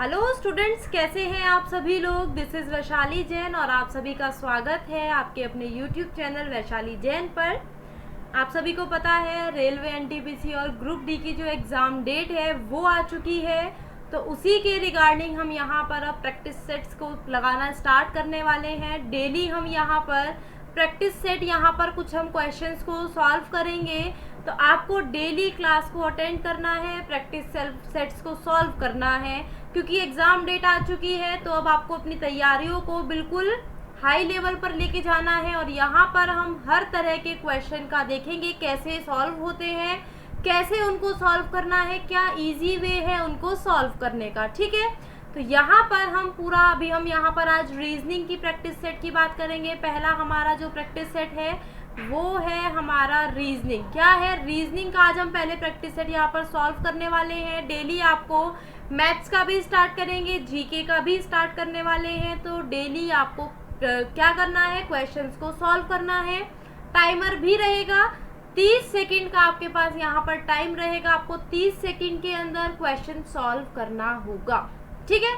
Hello students, कैसे हैं आप सभी लोग। दिस इज़ वैशाली जैन और आप सभी का स्वागत है आपके अपने यूट्यूब चैनल वैशाली जैन पर। आप सभी को पता है रेलवे एनटीपीसी और ग्रुप डी की जो एग्ज़ाम डेट है वो आ चुकी है, तो उसी के रिगार्डिंग हम यहाँ पर अब प्रैक्टिस सेट्स को लगाना स्टार्ट करने वाले हैं। डेली हम यहाँ पर प्रैक्टिस सेट यहाँ पर कुछ हम क्वेश्चंस को सॉल्व करेंगे, तो आपको डेली क्लास को अटेंड करना है, प्रैक्टिस सेट्स को सॉल्व करना है, क्योंकि एग्ज़ाम डेट आ चुकी है। तो अब आपको अपनी तैयारियों को बिल्कुल हाई लेवल पर लेके जाना है और यहाँ पर हम हर तरह के क्वेश्चन का देखेंगे कैसे सॉल्व होते हैं, कैसे उनको सॉल्व करना है, क्या इजी वे है उनको सॉल्व करने का। ठीक है, तो यहाँ पर हम पूरा अभी हम यहाँ पर आज रीजनिंग की प्रैक्टिस सेट की बात करेंगे। पहला हमारा जो प्रैक्टिस सेट है वो है हमारा रीजनिंग। क्या है रीजनिंग का आज हम पहले प्रैक्टिस सेट यहाँ पर सॉल्व करने वाले हैं। डेली आपको मैथ्स का भी स्टार्ट करेंगे, जीके का भी स्टार्ट करने वाले हैं। तो डेली आपको क्या करना है, क्वेश्चंस को सॉल्व करना है। टाइमर भी रहेगा 30 सेकंड का, आपके पास यहाँ पर टाइम रहेगा। आपको 30 सेकंड के अंदर क्वेश्चन सॉल्व करना होगा। ठीक है,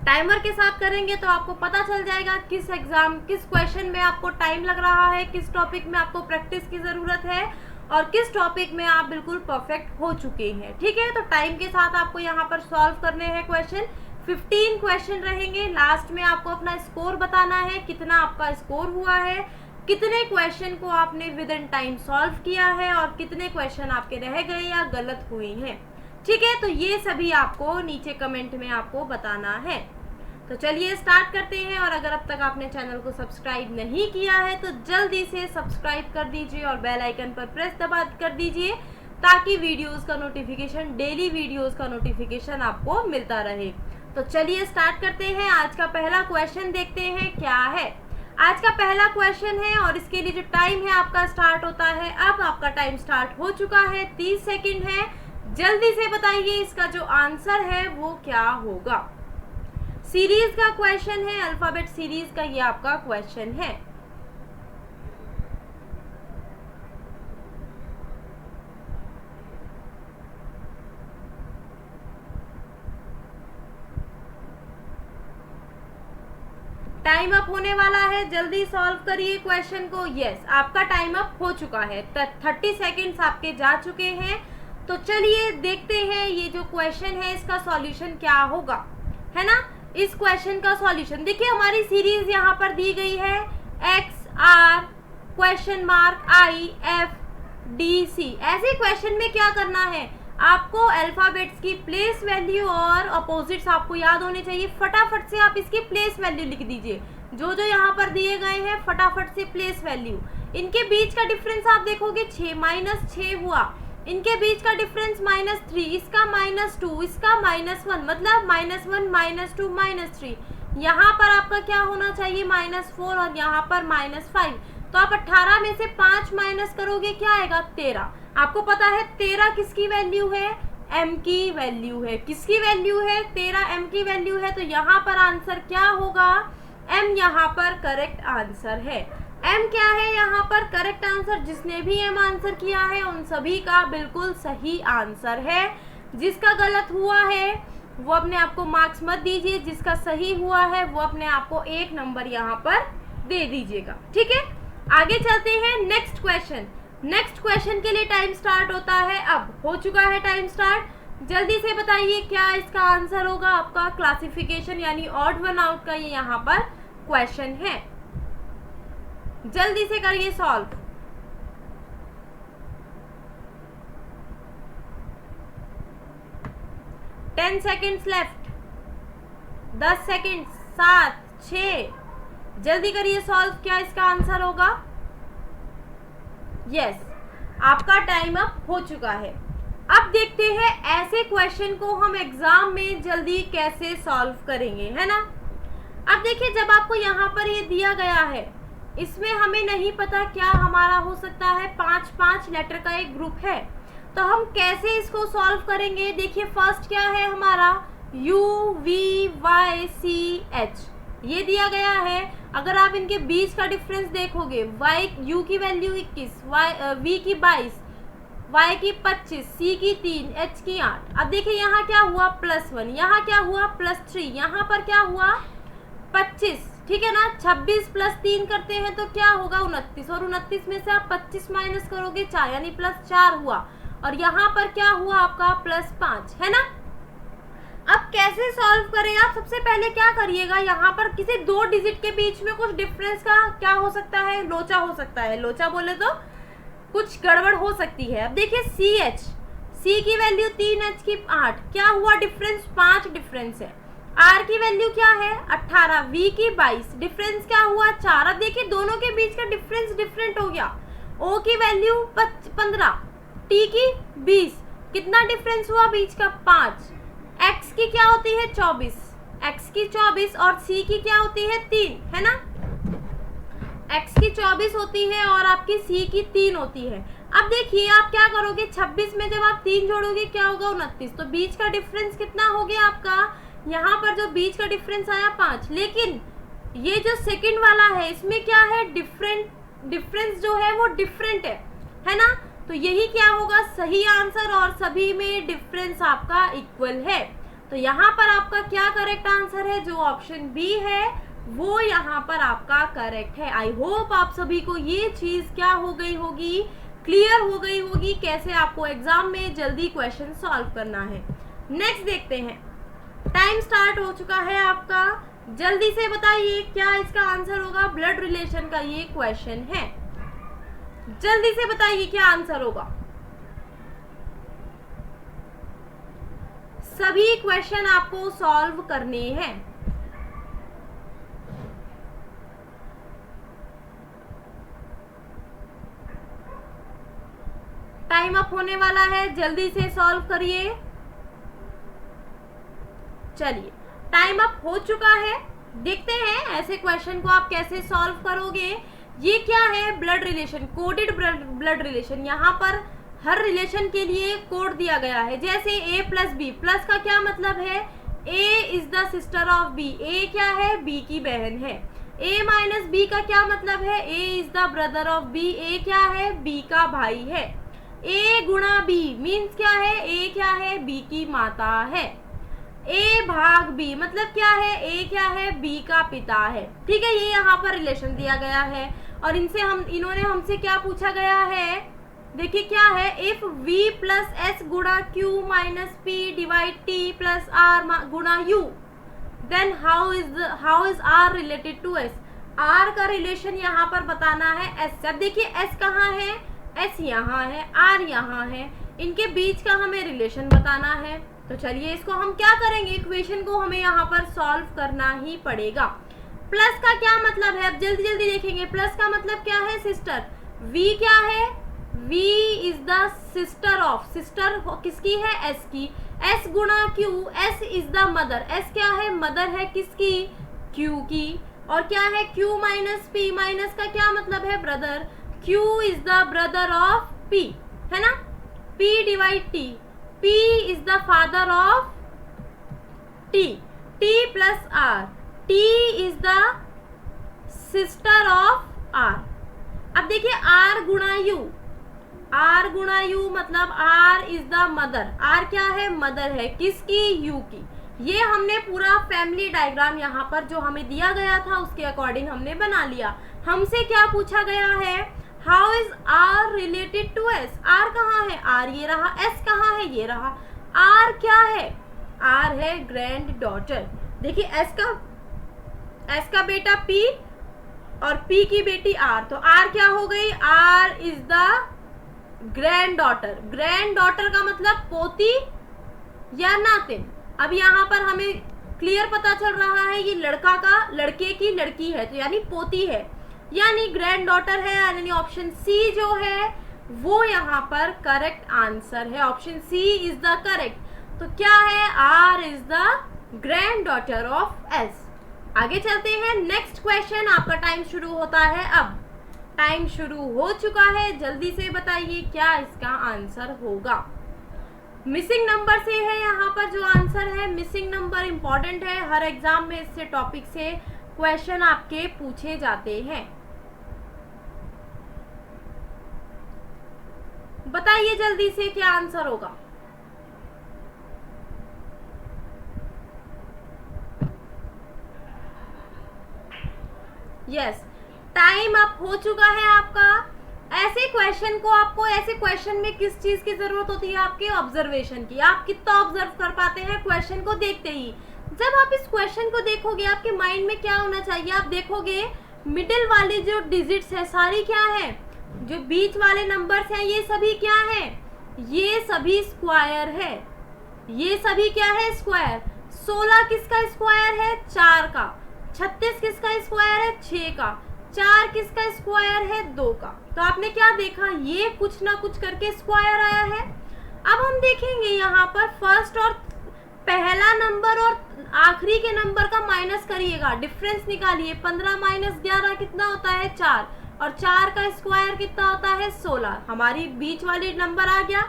टाइमर के साथ करेंगे तो आपको पता चल जाएगा किस क्वेश्चन में आपको टाइम लग रहा है, किस टॉपिक में आपको प्रैक्टिस की ज़रूरत है और किस टॉपिक में आप बिल्कुल परफेक्ट हो चुके हैं। ठीक है, तो टाइम के साथ आपको यहाँ पर सॉल्व करने हैं क्वेश्चन। 15 क्वेश्चन रहेंगे। लास्ट में आपको अपना स्कोर बताना है, कितना आपका स्कोर हुआ है, कितने क्वेश्चन को आपने विद इन टाइम सॉल्व किया है और कितने क्वेश्चन आपके रह गए या गलत हुए हैं। ठीक है, तो ये सभी आपको नीचे कमेंट में आपको बताना है। तो चलिए स्टार्ट करते हैं। और अगर अब तक आपने चैनल को सब्सक्राइब नहीं किया है तो जल्दी से सब्सक्राइब कर दीजिए और बेल आइकन पर प्रेस दबा कर दीजिए, ताकि वीडियोस का नोटिफिकेशन, डेली वीडियोस का नोटिफिकेशन आपको मिलता रहे। तो चलिए स्टार्ट करते हैं। आज का पहला क्वेश्चन देखते हैं क्या है। आज का पहला क्वेश्चन है और इसके लिए जो टाइम है आपका स्टार्ट होता है, अब आपका टाइम स्टार्ट हो चुका है, 30 सेकेंड है। जल्दी से बताइए इसका जो आंसर है वो क्या होगा। सीरीज का क्वेश्चन है, अल्फाबेट सीरीज का ये आपका क्वेश्चन है। टाइम अप होने वाला है, जल्दी सॉल्व करिए क्वेश्चन को। यस, आपका टाइम अप हो चुका है, 30 सेकेंड्स आपके जा चुके हैं। तो चलिए देखते हैं ये जो क्वेश्चन है इसका सॉल्यूशन क्या होगा, है ना। इस क्वेश्चन का सॉल्यूशन देखिए, हमारी सीरीज यहाँ पर दी गई है X R question mark I F D C. ऐसे क्वेश्चन में क्या करना है, आपको अल्फाबेट्स की प्लेस वैल्यू और अपोजिट्स आपको याद होने चाहिए। फटाफट से आप इसकी प्लेस वैल्यू लिख दीजिए, जो जो यहाँ पर दिए गए हैं फटाफट से प्लेस वैल्यू। इनके बीच का डिफरेंस आप देखोगे 6 -6 हुआ, इनके बीच का डिफरेंस -3, इसका -2, इसका -1, मतलब -1 -2 -3। यहाँ पर आपका क्या होना चाहिए -4 और यहाँ पर -5। तो आप 18 में से 5 माइनस करोगे, क्या आएगा 13। आपको पता है 13 किसकी वैल्यू है, m की वैल्यू है। किसकी वैल्यू है, 13 m की वैल्यू है। तो यहाँ पर आंसर क्या होगा, m यहाँ पर करेक्ट आंसर है। m क्या है यहाँ पर करेक्ट आंसर। जिसने भी m आंसर किया है उन सभी का बिल्कुल सही आंसर है। जिसका गलत हुआ है वो अपने आप को मार्क्स मत दीजिए, जिसका सही हुआ है वो अपने आप को 1 नंबर यहाँ पर दे दीजिएगा। ठीक है, आगे चलते हैं नेक्स्ट क्वेश्चन। नेक्स्ट क्वेश्चन के लिए टाइम स्टार्ट होता है, अब हो चुका है टाइम स्टार्ट। जल्दी से बताइए क्या इसका आंसर होगा। आपका क्लासिफिकेशन यानी ऑड वन आउट का ये यहाँ पर क्वेश्चन है। जल्दी से करिए solve. Ten seconds left, 10 second, 7 6, जल्दी करिए सॉल्व। क्या इसका आंसर होगा, यस, आपका टाइम अप हो चुका है। अब देखते हैं ऐसे क्वेश्चन को हम एग्जाम में जल्दी कैसे सॉल्व करेंगे, है ना। अब देखिए, जब आपको यहाँ पर ये दिया गया है, इसमें हमें नहीं पता क्या हमारा हो सकता है, 5 लेटर का एक ग्रुप है, तो हम कैसे इसको सॉल्व करेंगे। देखिए फर्स्ट क्या है हमारा, U V Y C H ये दिया गया है। अगर आप इनके बीच का डिफरेंस देखोगे, U की वैल्यू 21, V की 22, y की 25, c की 3, h की 8। अब देखिए यहाँ क्या हुआ +1, यहाँ क्या हुआ +3, यहाँ पर क्या हुआ 25, ठीक है ना। 26 + 3 करते हैं तो क्या होगा 29, और 29 में से आप 25 माइनस करोगे 4, यानी +4 हुआ, और यहाँ पर क्या हुआ आपका +5, है ना। अब कैसे सॉल्व करें आप, सबसे पहले क्या करिएगा, यहाँ पर किसी 2 डिजिट के बीच में कुछ डिफरेंस का क्या हो सकता है, लोचा हो सकता है। लोचा बोले तो कुछ गड़बड़ हो सकती है। अब देखिए C की वैल्यू 3, H की 8, क्या हुआ डिफरेंस 5 डिफरेंस है। R की वैल्यू क्या है 18, V की 22, डिफरेंस क्या हुआ 4। अब देखिए दोनों के बीच का डिफरेंस डिफरेंट हो गया। O की वैल्यू 15, T की 20, कितना डिफरेंस हुआ बीच का 5। X की क्या होती है 24, X की 24 और C की क्या होती है 3, है ना। X की 24 होती है और आपकी C की 3 होती है। अब देखिए आप क्या करोगे, 26 में जब आप 3 जोड़ोगे क्या होगा 29, तो बीच का डिफरेंस कितना हो गया आपका, यहाँ पर जो बीच का डिफरेंस आया 5। लेकिन ये जो सेकंड वाला है इसमें क्या है डिफरेंस जो है वो डिफरेंट है ना। तो यही क्या होगा सही आंसर, और सभी में डिफरेंस आपका इक्वल है। तो यहाँ पर आपका क्या करेक्ट आंसर है, जो ऑप्शन बी है वो यहाँ पर आपका करेक्ट है। आई होप आप सभी को ये चीज क्या हो गई होगी, क्लियर हो गई होगी, कैसे आपको एग्जाम में जल्दी क्वेश्चन सॉल्व करना है। नेक्स्ट देखते हैं, टाइम स्टार्ट हो चुका है आपका, जल्दी से बताइए क्या इसका आंसर होगा। ब्लड रिलेशन का ये क्वेश्चन है, जल्दी से बताइए क्या आंसर होगा। सभी क्वेश्चन आपको सॉल्व करने हैं। टाइम अप होने वाला है, जल्दी से सॉल्व करिए। चलिए टाइम अप हो चुका है, देखते हैं ऐसे क्वेश्चन को आप कैसे सॉल्व करोगे। ये क्या है blood relation, coded blood relation. यहाँ पर हर रिलेशन के लिए कोड दिया गया है, जैसे A + B, प्लस का क्या मतलब है A is the sister of B, A क्या है B की बहन है। A - B का क्या मतलब है A is the brother of B, A क्या है B का भाई है। A × B मीन्स क्या है A क्या है B की माता है। A/B मतलब क्या है A क्या है B का पिता है, ठीक है। ये यहाँ पर रिलेशन दिया गया है, और इन्होंने हमसे क्या पूछा गया है, देखिए क्या है, if V + S × Q - P / T + R × U, then how is R related to S। R का रिलेशन यहाँ पर बताना है S से। अब देखिए S कहाँ है, S यहाँ है, R यहाँ है, इनके बीच का हमें रिलेशन बताना है। तो चलिए इसको हम क्या करेंगे, इक्वेशन को हमें यहाँ पर सॉल्व करना ही पड़ेगा। प्लस का क्या मतलब है, अब जल्दी जल्दी देखेंगे। प्लस का मतलब क्या है सिस्टर, V क्या है V is the sister of, sister किसकी है S की। S × Q, S is the mother, S क्या है मदर है किसकी Q की। और क्या है Q - P, माइनस का क्या मतलब है brother, Q is the brother of P, है ना। P / T, P is the father of T, T + R, T is the sister of R। अब देखिए R × U, R × U मतलब R is the mother, R क्या है mother है किसकी U की। ये हमने पूरा फैमिली डायग्राम यहाँ पर जो हमें दिया गया था उसके अकॉर्डिंग हमने बना लिया। हमसे क्या पूछा गया है, how is R related to S। R कहाँ है R ये रहा, S कहाँ है ये रहा। R क्या है R है ग्रैंड डॉटर। देखिए S का बेटा P और P की बेटी R, तो R क्या हो गई R is the grand daughter. Grand daughter का मतलब पोती या नातिन। अब यहाँ पर हमें क्लियर पता चल रहा है ये लड़के की लड़की है, तो यानी पोती है, यानी ग्रैंड डॉटर है, यानी ऑप्शन सी जो है वो यहाँ पर करेक्ट आंसर है। Option C is the correct. तो क्या है R is the granddaughter of S। आगे चलते हैं, नेक्स्ट क्वेश्चन। आपका टाइम शुरू होता है, अब टाइम शुरू हो चुका है, जल्दी से बताइए क्या इसका आंसर होगा। मिसिंग नंबर से है यहाँ पर जो आंसर है, मिसिंग नंबर इंपॉर्टेंट है, हर एग्जाम में इससे टॉपिक से क्वेश्चन आपके पूछे जाते हैं। बताइए जल्दी से क्या आंसर होगा। यस, टाइम अप हो चुका है आपका। ऐसे क्वेश्चन को आपको, ऐसे क्वेश्चन में किस चीज की जरूरत होती है? आपके ऑब्जर्वेशन की। आप कितना ऑब्जर्व कर पाते हैं क्वेश्चन को देखते ही। जब आप इस क्वेश्चन को देखोगे आपके माइंड में क्या होना चाहिए? आप देखोगे मिडिल वाली जो डिजिट्स है सारी क्या है, जो बीच वाले नंबर्स हैं ये सभी क्या है? ये सभी स्क्वायर है। ये सभी क्या है? स्क्वायर। 16 किसका स्क्वायर है? 4 का। 36 किसका स्क्वायर है? 6 का। 4 किसका स्क्वायर है? 2 का। तो आपने क्या देखा? ये कुछ ना कुछ करके स्क्वायर आया है। अब हम देखेंगे यहाँ पर फर्स्ट और पहला नंबर और आखिरी के नंबर का माइनस करिएगा, डिफरेंस निकालिए। 15 माइनस 11 कितना होता है? 4। और 4 का स्क्वायर कितना होता है? 16। हमारी बीच वाली नंबर आ गया।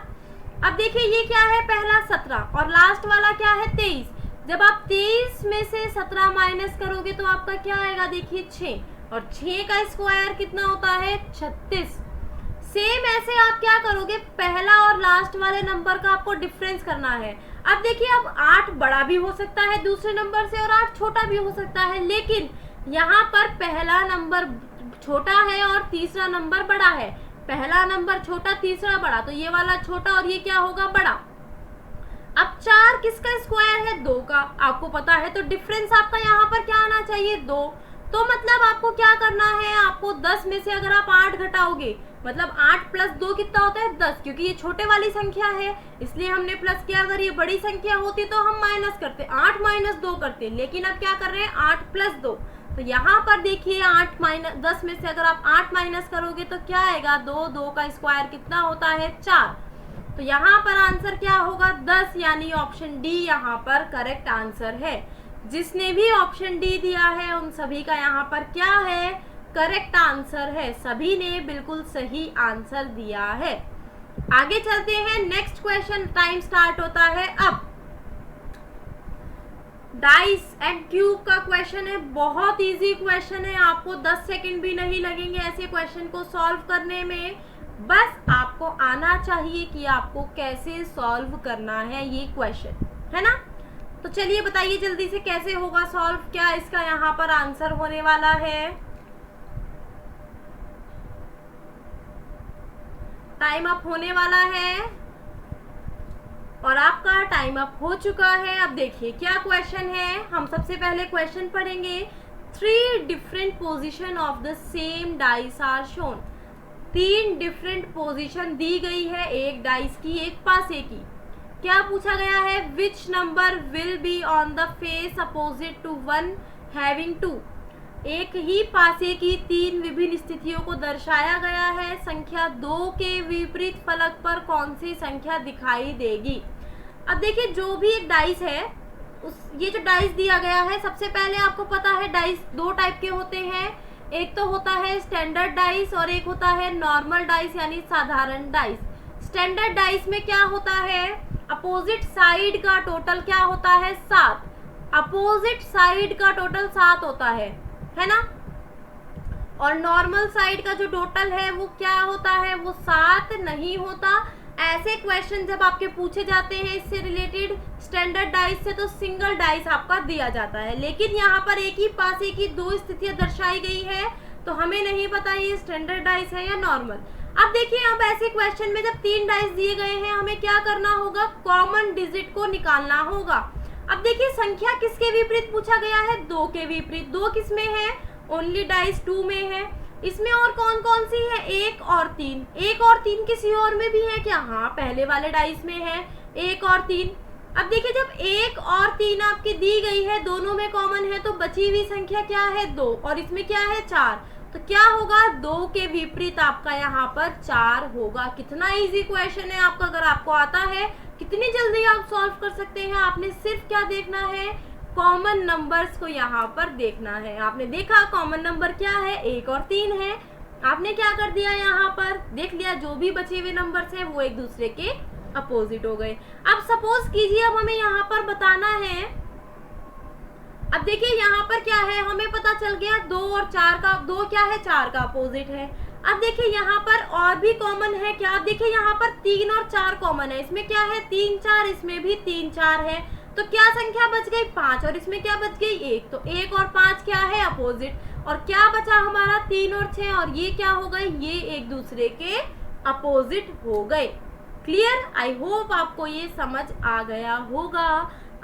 अब देखिए ये क्या है? पहला 17 और लास्ट वाला क्या है? 23। जब आप 23 में से 17 माइनस करोगे तो आपका क्या आएगा? देखिए 6। और 6 का स्क्वायर कितना होता है? 36। सेम ऐसे आप क्या करोगे? पहला और लास्ट वाले नंबर का आपको डिफरेंस करना है। अब देखिए, अब 8 बड़ा भी हो सकता है दूसरे नंबर से और 8 छोटा भी हो सकता है, लेकिन यहाँ पर पहला नंबर छोटा है और तीसरा नंबर बड़ा है। पहला नंबर छोटा, तीसरा बड़ा, तो ये वाला छोटा और ये क्या होगा? बड़ा। अब 4 किसका स्क्वायर है? 2 का। आपको पता है, तो डिफरेंस आपका यहाँ पर क्या आना चाहिए? 2। तो मतलब आपको क्या करना है? आपको 10 में से अगर आप 8 घटाओगे, मतलब 8 प्लस 2 कितना होता है? 10। क्योंकि ये छोटे वाली संख्या है इसलिए हमने प्लस किया। अगर ये बड़ी संख्या होती तो हम माइनस करते, 8 माइनस 2 करते, लेकिन अब क्या कर रहे हैं? 8 प्लस 2। तो यहाँ पर देखिए 8 माइनस 10 में से अगर आप 8 माइनस करोगे तो क्या आएगा? 2। 2 का स्क्वायर कितना होता है? 4। तो यहाँ पर आंसर क्या होगा? 10, यानी ऑप्शन डी यहाँ पर करेक्ट आंसर है। जिसने भी ऑप्शन डी दिया है उन सभी का यहाँ पर क्या है? करेक्ट आंसर है। सभी ने बिल्कुल सही आंसर दिया है। आगे चलते हैं, नेक्स्ट क्वेश्चन। टाइम स्टार्ट होता है अब। डाइस एंड क्यूब का क्वेश्चन है, बहुत इजी क्वेश्चन है। आपको 10 सेकंड भी नहीं लगेंगे ऐसे क्वेश्चन को सॉल्व करने में। बस आपको आना चाहिए कि आपको कैसे सॉल्व करना है ये क्वेश्चन, है ना? तो चलिए बताइए जल्दी से कैसे होगा सॉल्व, क्या इसका यहाँ पर आंसर होने वाला है। टाइम अप होने वाला है और आपका टाइम अप हो चुका है। अब देखिए क्या क्वेश्चन है। हम सबसे पहले क्वेश्चन पढ़ेंगे। 3 different position of the same dice are shown. 3 different position दी गई है एक डाइस की, एक पासे की। क्या पूछा गया है? Which number will be on the face opposite to 1 having 2। एक ही पासे की 3 विभिन्न स्थितियों को दर्शाया गया है। संख्या 2 के विपरीत फलक पर कौन सी संख्या दिखाई देगी? अब देखिए जो भी एक डाइस है, ये जो डाइस दिया गया है, सबसे पहले आपको पता है डाइस 2 टाइप के होते हैं। एक तो होता है स्टैंडर्ड डाइस और एक होता है नॉर्मल डाइस यानी साधारण डाइस। स्टैंडर्ड डाइस में क्या होता है? अपोजिट साइड का टोटल क्या होता है? 7। अपोजिट साइड का टोटल 7 होता है ना? और नॉर्मल साइड का जो टोटल है वो क्या होता है? वो 7 नहीं होता। ऐसे क्वेश्चन जब आपके पूछे जाते हैं इससे रिलेटेड स्टैंडर्ड डाइस से, तो सिंगल डाइस आपका दिया जाता है। लेकिन यहाँ पर एक ही पासे की 2 स्थितियां दर्शाई गई है, तो हमें नहीं पता ये स्टैंडर्ड डाइस है या नॉर्मल। अब देखिए, अब ऐसे क्वेश्चन में जब 3 डाइस दिए गए हैं, हमें क्या करना होगा? कॉमन डिजिट को निकालना होगा। अब देखिए संख्या किसके विपरीत पूछा गया है? 2 के विपरीत। 2 किस में है? ओनली डाइस 2 में है। इसमें और कौन कौन सी है? 1 और 3। 1 और 3 किसी और में भी है क्या? हाँ, पहले वाले डाइस में है 1 और 3। अब देखिए जब 1 और 3 आपकी दी गई है, दोनों में कॉमन है, तो बची हुई संख्या क्या है? 2। और इसमें क्या है? 4। तो क्या होगा? 2 के विपरीत आपका यहाँ पर 4 होगा। कितना इजी क्वेश्चन है आपका, अगर आपको आता है कितनी जल्दी आप सॉल्व कर सकते हैं। आपने सिर्फ क्या देखना है? कॉमन नंबर्स को यहाँ पर देखना है। आपने देखा कॉमन नंबर क्या है? 1 और 3 है। आपने क्या कर दिया? यहाँ पर देख लिया जो भी बचे हुए नंबर्स हैं वो एक दूसरे के अपोजिट हो गए। अब सपोज कीजिए, अब हमें यहाँ पर बताना है। अब देखिए यहाँ पर क्या है, हमें पता चल गया 2 और 4 का, 2 क्या है? 4 का अपोजिट है। अब देखिए यहाँ पर और भी कॉमन है क्या, आप देखिए यहाँ पर 3 और 4 कॉमन है, इसमें क्या है 3 4, इसमें भी 3 4 है, तो क्या संख्या बच गई 5 और इसमें क्या बच गई 1, तो 1 और 5 क्या है अपोजिट, और क्या बचा हमारा 3 और 6, और ये क्या हो गए, ये एक दूसरे के अपोजिट हो गए। क्लियर, आई होप आपको ये समझ आ गया होगा।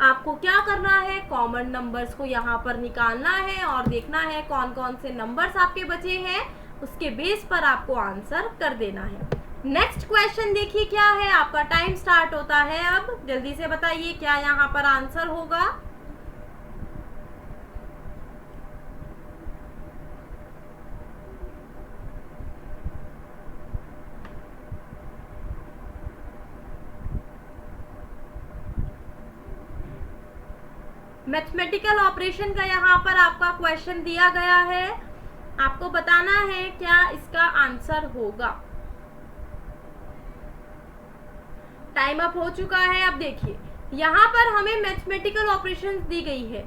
आपको क्या करना है, कॉमन नंबर्स को यहाँ पर निकालना है और देखना है कौन कौन से नंबर्स आपके बचे हैं, उसके बेस पर आपको आंसर कर देना है। नेक्स्ट क्वेश्चन देखिए क्या है, आपका टाइम स्टार्ट होता है अब, जल्दी से बताइए क्या यहाँ पर आंसर होगा। मैथमेटिकल ऑपरेशन का यहाँ पर आपका क्वेश्चन दिया गया है, आपको बताना है क्या इसका आंसर होगा। टाइम अप हो चुका है। अब देखिए यहाँ पर हमें मैथमेटिकल ऑपरेशंस दी गई है,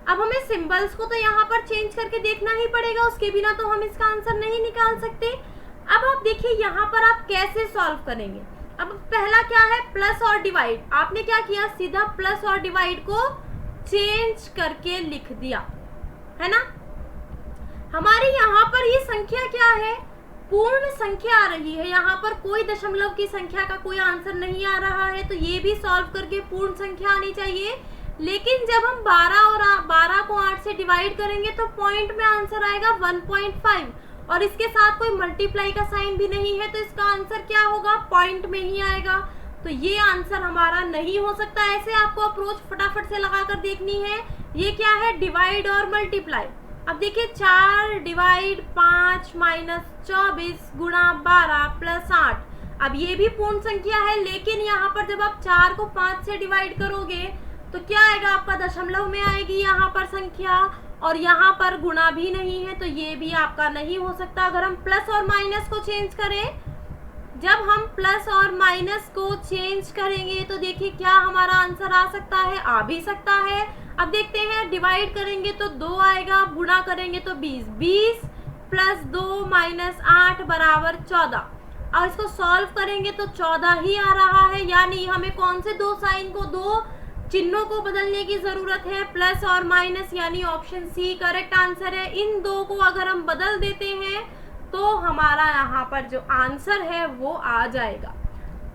अब हमें सिंबल्स को तो यहाँ पर चेंज करके देखना ही पड़ेगा, उसके बिना तो हम इसका आंसर नहीं निकाल सकते। अब आप देखिए यहाँ पर आप कैसे सॉल्व करेंगे। अब पहला क्या है, प्लस और डिवाइड, आपने क्या किया, सीधा प्लस और डिवाइड को चेंज करके लिख दिया, है ना। हमारी यहाँ पर ये संख्या क्या है, पूर्ण संख्या आ रही है, यहाँ पर कोई दशमलव की संख्या का कोई आंसर नहीं आ रहा है, तो ये भी सॉल्व करके पूर्ण संख्या आनी चाहिए। लेकिन जब हम 12 को 8 से डिवाइड करेंगे तो पॉइंट में आंसर आएगा 1.5, और इसके साथ कोई मल्टीप्लाई का साइन भी नहीं है, तो इसका आंसर क्या होगा, पॉइंट में ही आएगा, तो ये आंसर हमारा नहीं हो सकता। ऐसे आपको अप्रोच फटाफट से लगाकर देखनी है। ये क्या है, डिवाइड और मल्टीप्लाई। अब देखिए 4 डिवाइड 5 माइनस 24 गुणा 12 प्लस 8, अब ये भी पूर्ण संख्या है, लेकिन यहाँ पर जब आप 4 को 5 से डिवाइड करोगे तो क्या आएगा, आपका दशमलव में आएगी यहाँ पर संख्या, और यहाँ पर गुणा भी नहीं है, तो ये भी आपका नहीं हो सकता। अगर हम प्लस और माइनस को चेंज करें, जब हम प्लस और माइनस को चेंज करेंगे तो देखिए क्या हमारा आंसर आ सकता है, आ भी सकता है। अब देखते हैं, डिवाइड करेंगे तो 2 आएगा, गुणा करेंगे तो 20 प्लस 2 माइनस 8 बराबर 14, और इसको सॉल्व करेंगे तो 14 ही आ रहा है, यानी हमें कौन से दो साइन को, दो चिन्हों को बदलने की जरूरत है, प्लस और माइनस, यानी ऑप्शन सी करेक्ट आंसर है। इन दो को अगर हम बदल देते हैं तो हमारा यहाँ पर जो आंसर है वो आ जाएगा।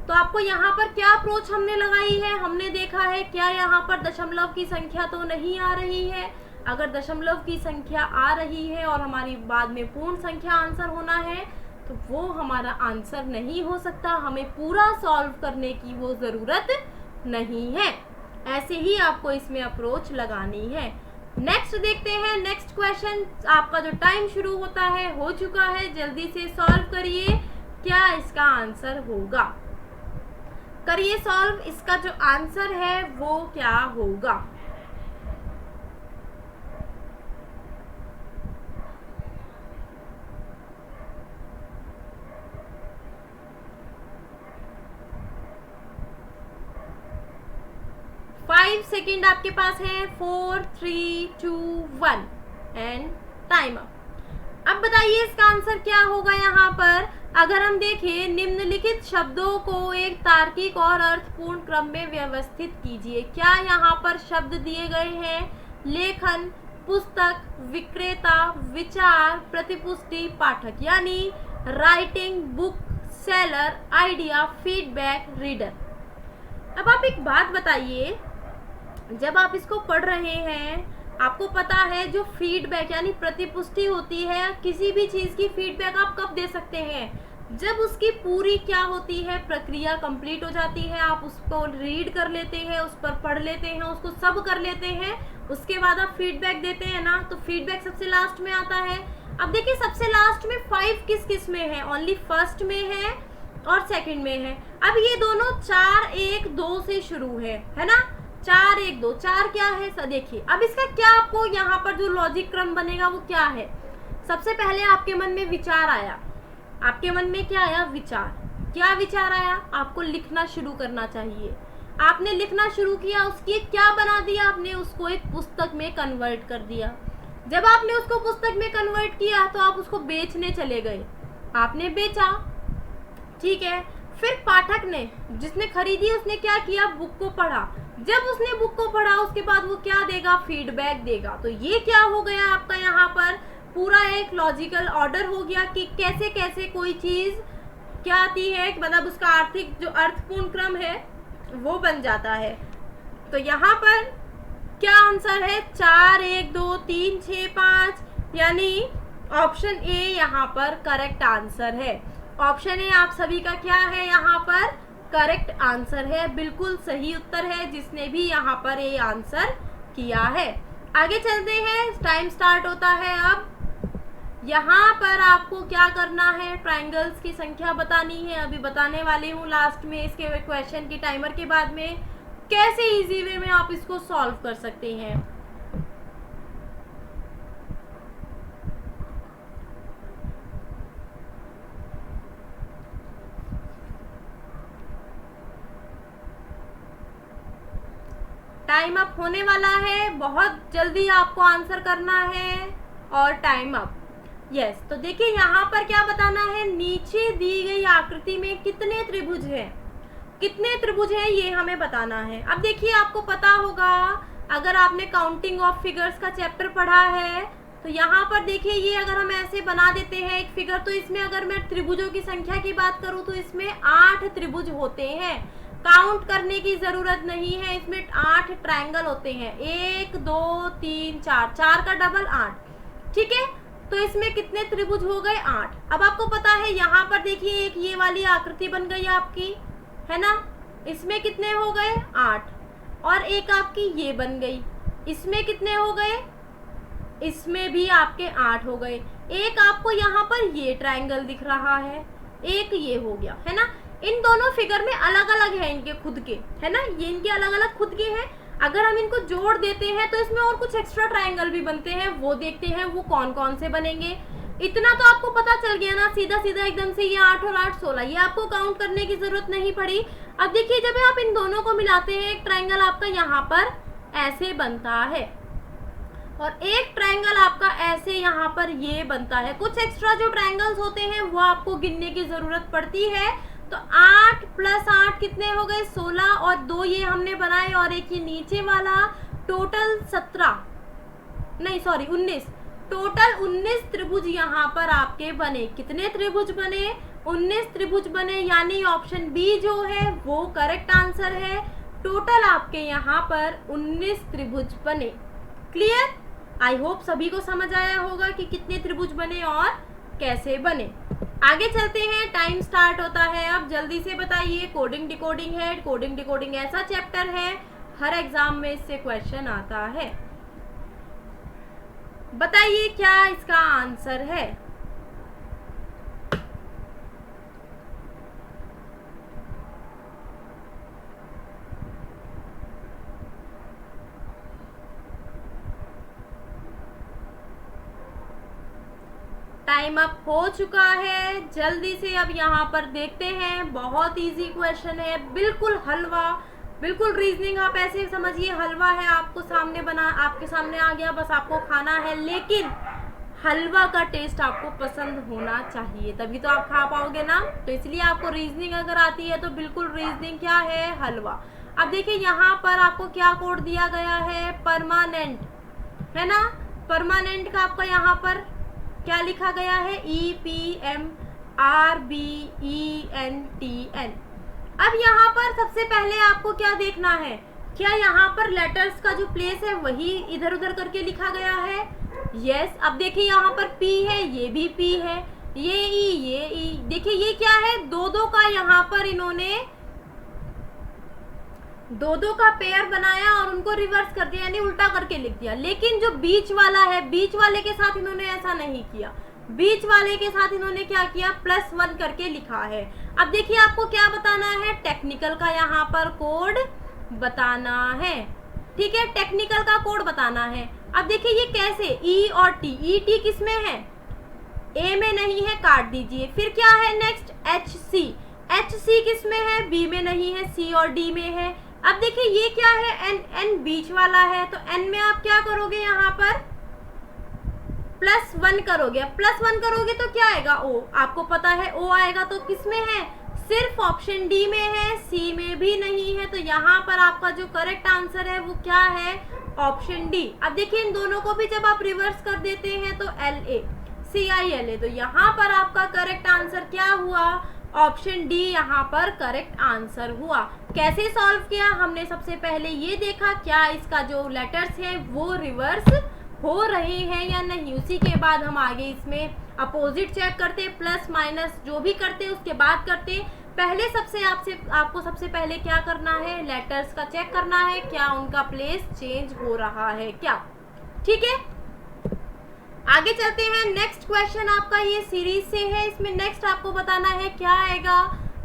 तो आपको यहाँ पर क्या अप्रोच हमने लगाई है, हमने देखा है क्या यहाँ पर दशमलव की संख्या तो नहीं आ रही है। अगर दशमलव की संख्या आ रही है और हमारी बाद में पूर्ण संख्या आंसर होना है तो वो हमारा आंसर नहीं हो सकता, हमें पूरा सॉल्व करने की वो ज़रूरत नहीं है। ऐसे ही आपको इसमें अप्रोच लगानी है। नेक्स्ट देखते हैं, नेक्स्ट क्वेश्चन। आपका जो टाइम शुरू होता है हो चुका है, जल्दी से सॉल्व करिए, क्या इसका आंसर होगा। करिए सॉल्व, इसका जो आंसर है वो क्या होगा। सेकेंड आपके पास है, 4 3 2 1 एंड टाइम अप। अब बताइए इसका आंसर क्या होगा। यहाँ पर अगर हम देखें, निम्नलिखित शब्दों को एक तार्किक और अर्थपूर्ण क्रम में व्यवस्थित कीजिए। क्या यहाँ पर शब्द दिए गए हैं, लेखन, पुस्तक, विक्रेता, विचार, प्रतिपुष्टि, पाठक, यानी writing, book, seller, idea, feedback, reader. अब आप एक बात बताइए, जब आप इसको पढ़ रहे हैं आपको पता है जो फीडबैक यानी प्रतिपुष्टि होती है, किसी भी चीज़ की फीडबैक आप कब दे सकते हैं, जब उसकी पूरी क्या होती है, प्रक्रिया कंप्लीट हो जाती है, आप उसको रीड कर लेते हैं, उस पर पढ़ लेते हैं, उसको सब कर लेते हैं, उसके बाद आप फीडबैक देते हैं ना, तो फीडबैक सबसे लास्ट में आता है। अब देखिए सबसे लास्ट में 5 किस किस में है, ओनली फर्स्ट में है और सेकंड में है। अब ये दोनों 4 1 2 से शुरू है ना, 4 1 2, 4 क्या है देखिए। अब इसका क्या आपको यहाँ पर जो लॉजिक क्रम बनेगा वो क्या है। सबसे पहले आपके मन में विचार आया, आपके मन में क्या आया, विचार। क्या विचार आया, आपको लिखना शुरू करना चाहिए। आपने लिखना शुरू किया, उसकी क्या बना दिया, आपने उसको एक पुस्तक में कन्वर्ट कर दिया। जब आपने उसको पुस्तक में कन्वर्ट किया तो आप उसको बेचने चले गए, आपने बेचा, ठीक है। फिर पाठक ने, जिसने खरीदी, उसने क्या किया, बुक को पढ़ा। जब उसने बुक को पढ़ा उसके बाद वो क्या देगा, फीडबैक देगा। तो ये क्या हो गया आपका यहाँ पर पूरा एक लॉजिकल ऑर्डर हो गया कि कैसे कैसे कोई चीज क्या आती है, मतलब उसका आर्थिक जो अर्थपूर्ण क्रम है वो बन जाता है। तो यहाँ पर क्या आंसर है, 4, 1, 2, 3, 6, 5, यानी ऑप्शन ए यहाँ पर करेक्ट आंसर है। ऑप्शन ए आप सभी का क्या है यहाँ पर करेक्ट आंसर है, बिल्कुल सही उत्तर है जिसने भी यहाँ पर ये आंसर किया है। आगे चलते हैं, टाइम स्टार्ट होता है अब। यहाँ पर आपको क्या करना है, ट्रायंगल्स की संख्या बतानी है, अभी बताने वाली हूँ लास्ट में इसके क्वेश्चन की टाइमर के बाद में कैसे इजी वे में आप इसको सॉल्व कर सकते हैं। टाइम अप होने वाला है, बहुत जल्दी आपको आंसर करना है और टाइम अप। यस, तो देखिए यहाँ पर क्या बताना है, नीचे दी गई आकृति में कितने त्रिभुज हैं, कितने त्रिभुज हैं ये हमें बताना है। अब देखिए आपको पता होगा, अगर आपने काउंटिंग ऑफ फिगर्स का चैप्टर पढ़ा है तो यहाँ पर देखिए ये अगर हम ऐसे बना देते हैं एक फिगर, तो इसमें अगर मैं त्रिभुजों की संख्या की बात करूँ तो इसमें 8 त्रिभुज होते हैं। काउंट करने की जरूरत नहीं है, इसमें 8 ट्रायंगल होते हैं, 1, 2, 3, 4, 4 का डबल 8, ठीक है। तो इसमें कितने त्रिभुज हो गए, 8। अब आपको पता है यहाँ पर देखिए एक ये वाली आकृति बन गई आपकी, है ना, इसमें कितने हो गए, 8। और एक आपकी ये बन गई, इसमें कितने हो गए, इसमें भी आपके 8 हो गए। एक आपको यहाँ पर ये ट्रायंगल दिख रहा है, एक ये हो गया, है ना। इन दोनों फिगर में अलग अलग है इनके खुद के, है ना, ये इनके अलग अलग खुद के हैं। अगर हम इनको जोड़ देते हैं तो इसमें और कुछ एक्स्ट्रा ट्रायंगल भी बनते हैं, वो देखते हैं वो कौन कौन से बनेंगे। इतना तो आपको पता चल गया ना, सीधा सीधा एकदम से ये 8 और 8 16, ये आपको काउंट करने की जरूरत नहीं पड़ी। अब देखिए जब आप इन दोनों को मिलाते हैं, एक ट्रायंगल आपका यहाँ पर ऐसे बनता है और एक ट्रायंगल आपका ऐसे यहाँ पर ये बनता है। कुछ एक्स्ट्रा जो ट्रायंगल्स होते हैं वो आपको गिनने की जरूरत पड़ती है। तो 8 + 8 कितने हो गए, 16, और 2 ये हमने बनाए और एक ये नीचे वाला, टोटल 19, टोटल 19 त्रिभुज यहाँ पर आपके बने। कितने त्रिभुज बने, 19 त्रिभुज बने, यानी ऑप्शन बी जो है वो करेक्ट आंसर है। टोटल आपके यहाँ पर 19 त्रिभुज बने। क्लियर, आई होप सभी को समझ आया होगा कि कितने त्रिभुज बने और कैसे बने। आगे चलते हैं, टाइम स्टार्ट होता है अब। जल्दी से बताइए, कोडिंग डिकोडिंग है। कोडिंग डिकोडिंग ऐसा चैप्टर है हर एग्जाम में इससे क्वेश्चन आता है। बताइए क्या इसका आंसर है। टाइम अप हो चुका है, जल्दी से अब यहाँ पर देखते हैं। बहुत इजी क्वेश्चन है, बिल्कुल हलवा, बिल्कुल रीजनिंग आप ऐसे समझिए हलवा है, आपको सामने बना, आपके सामने आ गया, बस आपको खाना है। लेकिन हलवा का टेस्ट आपको पसंद होना चाहिए, तभी तो आप खा पाओगे ना। तो इसलिए आपको रीजनिंग अगर आती है तो बिल्कुल रीजनिंग क्या है, हलवा। अब देखिए यहाँ पर आपको क्या कोड दिया गया है, परमानेंट, है ना। परमानेंट का आपका यहाँ पर क्या लिखा गया है, EPMRBENTN। अब यहाँ पर सबसे पहले आपको क्या देखना है, क्या यहाँ पर लेटर्स का जो प्लेस है वही इधर उधर करके लिखा गया है। यस, अब देखिए यहाँ पर P है, ये भी P है, ये E, देखिए ये क्या है, दो का यहाँ पर इन्होंने दो का पेयर बनाया और उनको रिवर्स कर दिया, यानी उल्टा करके लिख दिया। लेकिन जो बीच वाला है, बीच वाले के साथ इन्होंने ऐसा नहीं किया, बीच वाले के साथ इन्होंने क्या किया, +1 करके लिखा है। अब देखिए आपको क्या बताना है, टेक्निकल का यहाँ पर कोड बताना है, ठीक है, टेक्निकल का कोड बताना है। अब देखिए ये कैसे, E और T, ET किस में है, A में नहीं है, काट दीजिए। फिर क्या है नेक्स्ट, HC किस में है, B में नहीं है, C और D में है। अब देखिए ये क्या है, N बीच वाला है, तो N में आप क्या करोगे, यहाँ पर +1 करोगे, +1 करोगे तो क्या आएगा, ओ, आपको पता है ओ आएगा, तो किस में है, सिर्फ ऑप्शन डी में है, सी में भी नहीं है। तो यहाँ पर आपका जो करेक्ट आंसर है वो क्या है, ऑप्शन डी। अब देखिए इन दोनों को भी जब आप रिवर्स कर देते हैं तो CILA, तो यहाँ पर आपका करेक्ट आंसर क्या हुआ, ऑप्शन डी यहाँ पर करेक्ट आंसर हुआ। कैसे सॉल्व किया हमने, सबसे पहले ये देखा क्या इसका जो लेटर्स हैं वो रिवर्स हो रहे हैं या नहीं, उसी के बाद हम आगे इसमें अपोजिट चेक करते, प्लस माइनस जो भी करते उसके बाद करते। पहले आपको सबसे पहले क्या करना है, लेटर्स का चेक करना है, क्या उनका प्लेस चेंज हो रहा है क्या, ठीक है। आगे चलते हैं, नेक्स्ट क्वेश्चन आपका ये सीरीज से है, इसमें नेक्स्ट आपको बताना है क्या आएगा,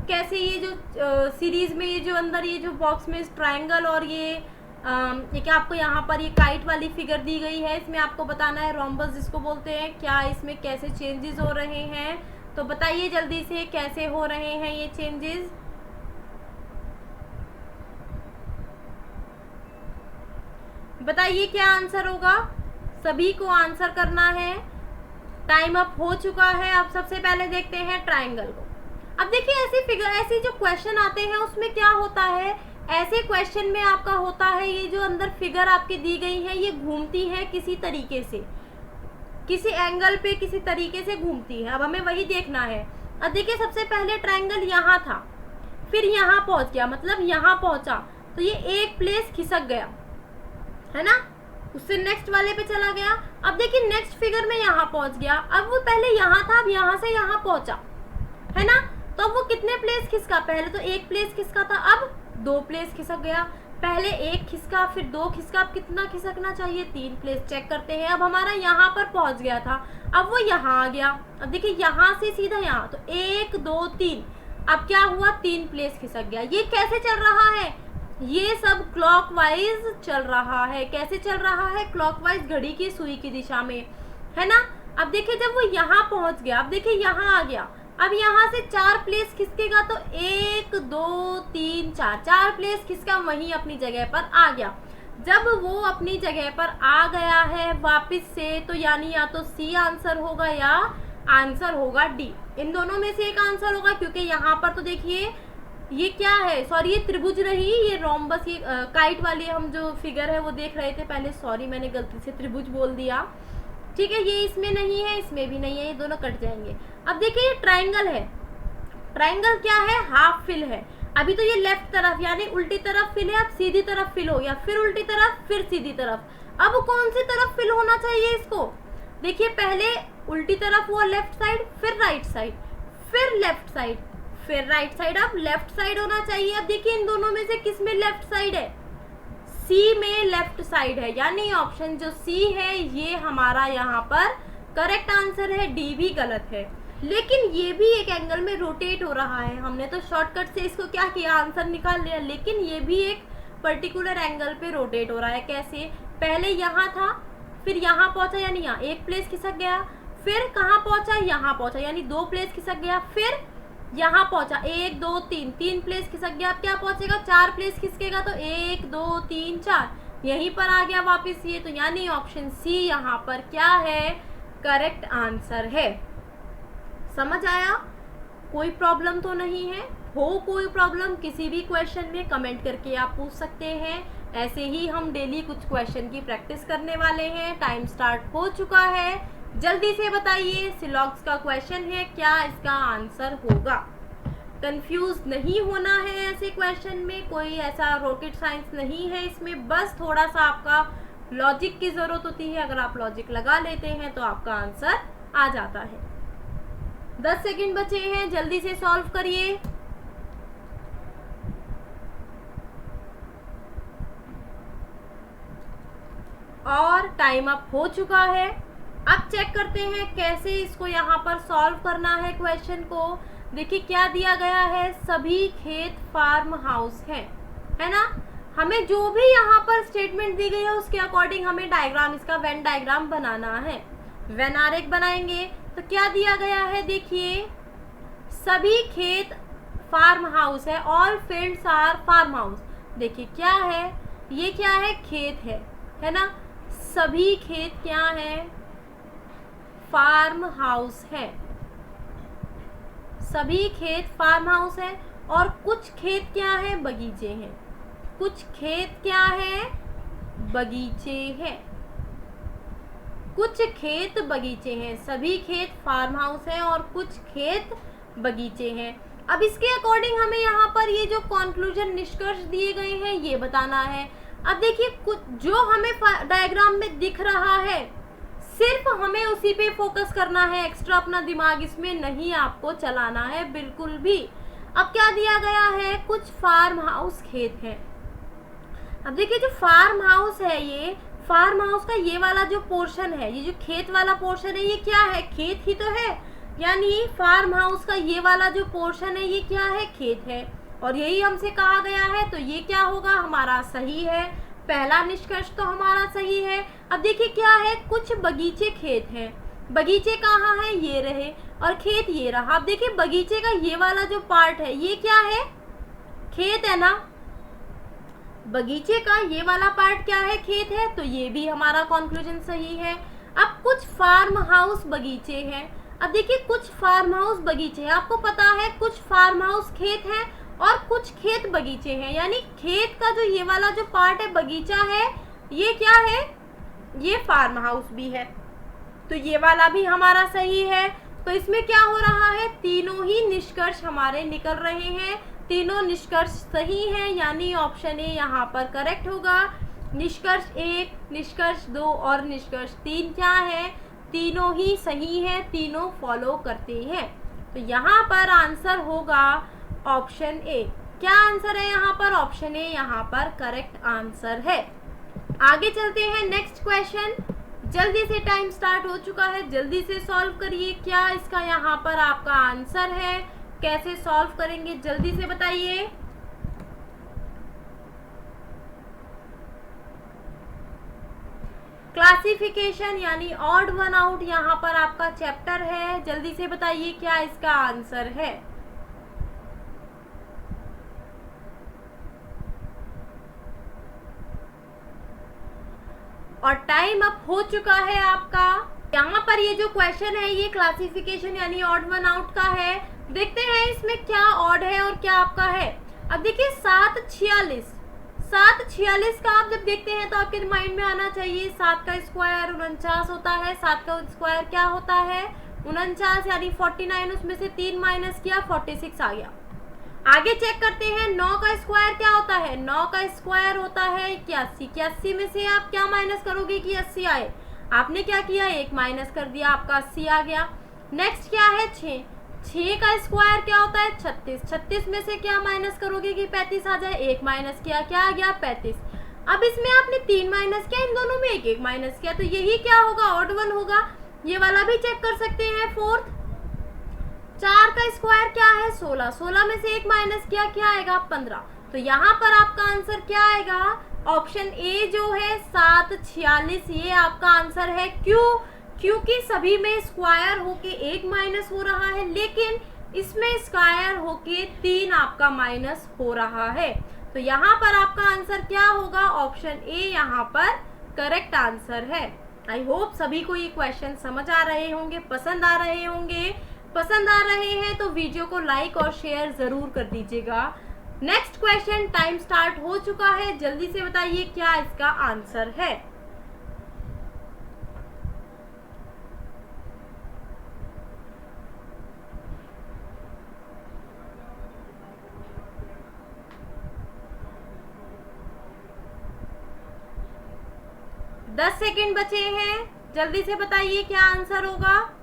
कैसे ये जो सीरीज में ये जो अंदर ये जो बॉक्स में ट्रायंगल और ये क्या आपको यहाँ पर ये काइट वाली फिगर दी गई है, इसमें आपको बताना है रोम्बस जिसको बोलते हैं, क्या इसमें कैसे चेंजेस हो रहे हैं। तो बताइए जल्दी से कैसे हो रहे हैं ये चेंजेस, बताइए क्या आंसर होगा, सभी को आंसर करना है। टाइम अप हो चुका है। अब सबसे पहले देखते हैं ट्रायंगल को। अब देखिए ऐसी फिगर, ऐसी जो क्वेश्चन आते हैं उसमें क्या होता है, ऐसे क्वेश्चन में आपका होता है ये जो अंदर फिगर आपकी दी गई है ये घूमती है किसी तरीके से, किसी एंगल पे किसी तरीके से घूमती है। अब हमें वही देखना है। अब देखिए सबसे पहले ट्रायंगल यहाँ था, फिर यहाँ पहुंच गया, मतलब यहाँ पहुंचा तो ये एक प्लेस खिसक गया है ना, उससे नेक्स्ट वाले पे चला गया। अब देखिए नेक्स्ट फिगर में यहाँ पहुंच गया, अब वो पहले यहाँ था, अब यहाँ से यहाँ पहुंचा है ना, तो अब वो कितने प्लेस खिसका, पहले तो एक प्लेस खिसका था, अब 2 प्लेस खिसक गया। पहले 1 खिसका फिर 2 खिसका, अब कितना खिसकना चाहिए, 3 प्लेस चेक करते हैं। अब हमारा यहाँ पर पहुंच गया था, अब वो यहाँ आ गया। अब देखिए यहाँ से सीधा यहाँ, तो 1 2 3, अब क्या हुआ, 3 प्लेस खिसक गया। ये कैसे चल रहा है, ये सब क्लॉकवाइज चल रहा है। कैसे चल रहा है, क्लॉकवाइज, घड़ी की सुई की दिशा में, है ना। अब देखिए जब वो यहाँ पहुंच गया, अब देखिए यहाँ आ गया, अब यहाँ से 4 प्लेस खिसकेगा, तो 1 2 3 4 प्लेस खिसका, वहीं अपनी जगह पर आ गया। जब वो अपनी जगह पर आ गया है वापस से, तो यानी या तो सी आंसर होगा या आंसर होगा डी, इन दोनों में से एक आंसर होगा। क्योंकि यहाँ पर तो देखिए ये क्या है, सॉरी ये त्रिभुज रही, ये रोम्बस, ये काइट वाली हम जो फिगर है वो देख रहे थे पहले, सॉरी मैंने गलती से त्रिभुज बोल दिया, ठीक है। ये इसमें नहीं है, इसमें भी नहीं है, ये दोनों कट जाएंगे। अब देखिए ये ट्रायंगल है, ट्रायंगल क्या है, हाफ फिल है। अभी तो ये लेफ्ट तरफ यानी उल्टी तरफ फिल है, अब सीधी तरफ फिल हो गया, फिर उल्टी तरफ, फिर सीधी तरफ। अब कौन सी तरफ फिल होना चाहिए इसको, देखिए पहले उल्टी तरफ हुआ लेफ्ट साइड, फिर राइट साइड, फिर लेफ्ट साइड, फिर राइट साइड, अब लेफ्ट साइड होना चाहिए। अब देखिए इन दोनों में से किस में लेफ्ट साइड है, सी में लेफ्ट साइड है, यानी ऑप्शन जो सी है ये हमारा यहाँ पर करेक्ट आंसर है। डी भी गलत है, लेकिन ये भी एक एंगल में रोटेट हो रहा है। हमने तो शॉर्टकट से इसको क्या किया, आंसर निकाल लिया, लेकिन ये भी एक पर्टिकुलर एंगल पे रोटेट हो रहा है। कैसे, पहले यहाँ था, फिर यहाँ पहुंचा यानी यहाँ 1 प्लेस खिसक गया, फिर कहाँ पहुंचा, यहाँ पहुंचा यानी 2 प्लेस खिसक गया, फिर यहाँ पहुंचा 1 2 3 प्लेस खिसक गया। अब क्या पहुंचेगा, 4 प्लेस खिसकेगा, तो 1 2 3 4 यहीं पर आ गया वापस ये, तो यानी ऑप्शन सी यहाँ पर क्या है, करेक्ट आंसर है। समझ आया, कोई प्रॉब्लम तो नहीं है, हो कोई प्रॉब्लम किसी भी क्वेश्चन में कमेंट करके आप पूछ सकते हैं। ऐसे ही हम डेली कुछ क्वेश्चन की प्रैक्टिस करने वाले हैं। टाइम स्टार्ट हो चुका है, जल्दी से बताइए, सिलॉग्स का क्वेश्चन है, क्या इसका आंसर होगा। कंफ्यूज नहीं होना है, ऐसे क्वेश्चन में कोई ऐसा रॉकेट साइंस नहीं है इसमें, बस थोड़ा सा आपका लॉजिक की जरूरत होती है। अगर आप लॉजिक लगा लेते हैं तो आपका आंसर आ जाता है। 10 सेकंड बचे हैं, जल्दी से सॉल्व करिए। और टाइम अप हो चुका है। अब चेक करते हैं कैसे इसको यहाँ पर सॉल्व करना है क्वेश्चन को। देखिए क्या दिया गया है, सभी खेत फार्म हाउस हैं, है ना। हमें जो भी यहाँ पर स्टेटमेंट दी गई है उसके अकॉर्डिंग हमें डायग्राम, इसका वेन डायग्राम बनाना है। वेन आरेख बनाएंगे तो क्या दिया गया है, देखिए सभी खेत फार्म हाउस है, all fields are farm house. देखिए क्या है, ये क्या है, खेत है ना। सभी खेत क्या है, फार्म हाउस हैं, सभी खेत फार्म हाउस हैं। और कुछ खेत क्या है, बगीचे हैं। कुछ खेत क्या है, बगीचे हैं। कुछ खेत बगीचे हैं, सभी खेत फार्म हाउस हैं और कुछ खेत बगीचे हैं। अब इसके अकॉर्डिंग हमें यहाँ पर ये जो कंक्लूजन निष्कर्ष दिए गए हैं ये बताना है। अब देखिए कुछ जो हमें डायग्राम में दिख रहा है सिर्फ हमें उसी पे फोकस करना है, एक्स्ट्रा अपना दिमाग इसमें नहीं आपको चलाना है बिल्कुल भी। अब क्या दिया गया है, कुछ फार्म हाउस खेत हैं। अब देखिए जो फार्म हाउस है, ये फार्म हाउस का ये वाला जो पोर्शन है, ये जो खेत वाला पोर्शन है, ये क्या है, खेत ही तो है। यानी फार्म हाउस का ये वाला जो पोर्शन है ये क्या है, खेत है। और यही हमसे कहा गया है, तो ये क्या होगा, हमारा सही है। पहला निष्कर्ष तो हमारा सही है। अब देखिए क्या है, कुछ बगीचे खेत हैं। बगीचे कहाँ है, ये रहे, और खेत ये रहा। अब देखिए बगीचे का ये वाला जो पार्ट है ये क्या है, खेत है ना। बगीचे का ये वाला पार्ट क्या है, खेत है, तो ये भी हमारा कंक्लूजन सही है। अब कुछ फार्म हाउस बगीचे हैं। अब देखिए कुछ फार्म हाउस बगीचे हैं, आपको पता है कुछ फार्म हाउस खेत हैं और कुछ खेत बगीचे हैं। यानी खेत का जो ये वाला जो पार्ट है, बगीचा है, ये क्या है, ये फार्म हाउस भी है, तो ये वाला भी हमारा सही है। तो इसमें क्या हो रहा है, तीनों ही निष्कर्ष हमारे निकल रहे हैं, तीनों निष्कर्ष सही हैं। यानी ऑप्शन ए यहाँ पर करेक्ट होगा। निष्कर्ष 1, निष्कर्ष 2 और निष्कर्ष 3 क्या है, तीनों ही सही हैं, तीनों फॉलो करते हैं। तो यहाँ पर आंसर होगा ऑप्शन ए। क्या आंसर है यहाँ पर, ऑप्शन ए यहाँ पर करेक्ट आंसर है। आगे चलते हैं नेक्स्ट क्वेश्चन। जल्दी से टाइम स्टार्ट हो चुका है, जल्दी से सॉल्व करिए। क्या इसका यहाँ पर आपका आंसर है, कैसे सॉल्व करेंगे जल्दी से बताइए। क्लासिफिकेशन यानी ऑड वन आउट यहाँ पर आपका चैप्टर है, जल्दी से बताइए क्या इसका आंसर है। और टाइम अप हो चुका है आपका। यहाँ पर ये जो क्वेश्चन है ये क्लासिफिकेशन यानी ऑड वन आउट का है। देखते हैं इसमें क्या ऑड है और क्या आपका है। अब देखिए 746 का आप जब देखते हैं तो आपके माइंड में आना चाहिए 7 का स्क्वायर 49 होता है। 7 का स्क्वायर क्या होता है, 49 यानी 49, उसमें से 3 माइनस किया 46 आ गया। आगे चेक करते हैं 9 का स्क्वायर क्या होता है, 9 का स्क्वायर होता है 81। 81 में से आप क्या माइनस करोगे कि 80 आए, आपने क्या किया 1 माइनस कर दिया, आपका 80 आ गया। नेक्स्ट क्या है 6 का स्क्वायर क्या होता है 36। 36 में से क्या माइनस करोगे कि 35 आ जाए, 1 माइनस किया क्या आ गया 35। अब इसमें आपने 3 माइनस किया, इन दोनों में 1 माइनस किया, तो यही क्या होगा ऑड वन होगा। ये वाला भी चेक कर सकते हैं। 4 का स्क्वायर क्या है 16। 16 में से 1 माइनस किया क्या आएगा 15। तो यहाँ पर आपका आंसर क्या आएगा, ऑप्शन ए जो है 746 ये आपका आंसर है। क्यों, क्योंकि सभी में स्क्वायर होके 1 माइनस हो रहा है, लेकिन इसमें स्क्वायर होके 3 आपका माइनस हो रहा है। तो यहाँ पर आपका आंसर क्या होगा, ऑप्शन ए यहाँ पर करेक्ट आंसर है। आई होप सभी को ये क्वेश्चन समझ आ रहे होंगे, पसंद आ रहे होंगे। पसंद आ रहे हैं तो वीडियो को लाइक और शेयर जरूर कर दीजिएगा। नेक्स्ट क्वेश्चन, टाइम स्टार्ट हो चुका है, जल्दी से बताइए क्या इसका आंसर है। दस सेकेंड बचे हैं, जल्दी से बताइए क्या आंसर होगा।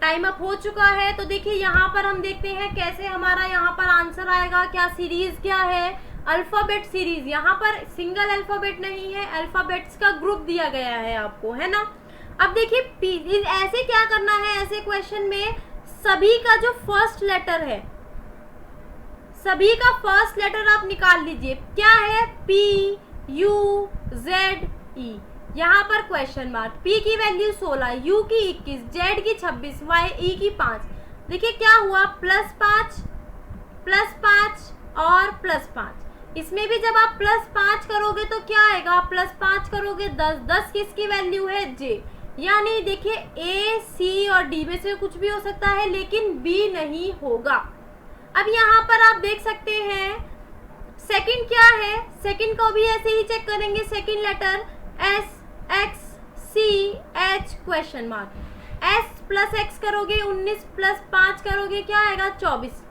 टाइम अप हो चुका है। तो देखिए यहाँ पर हम देखते हैं कैसे हमारा यहाँ पर आंसर आएगा। क्या सीरीज क्या है, अल्फाबेट सीरीज। यहाँ पर सिंगल अल्फाबेट नहीं है, अल्फाबेट्स का ग्रुप दिया गया है आपको, है ना। अब देखिए ऐसे क्या करना है, ऐसे क्वेश्चन में सभी का जो फर्स्ट लेटर है, सभी का फर्स्ट लेटर आप निकाल लीजिए। क्या है, P U Z E। यहाँ पर क्वेश्चन मार्क। P की वैल्यू 16, U की 21, Z की 26, Y E की 5। देखिए क्या हुआ, +5 और +5। इसमें भी जब आप +5 करोगे तो क्या आएगा, +5 करोगे 10, 10 किसकी वैल्यू है, जे। यानी देखिए ए, सी और डी में से कुछ भी हो सकता है लेकिन बी नहीं होगा। अब यहाँ पर आप देख सकते हैं सेकंड क्या है, सेकंड को भी ऐसे ही चेक करेंगे। Second letter S, X, C, H, question mark. S plus X करोगे 19 प्लस 5 करोगे क्या आएगा, 24।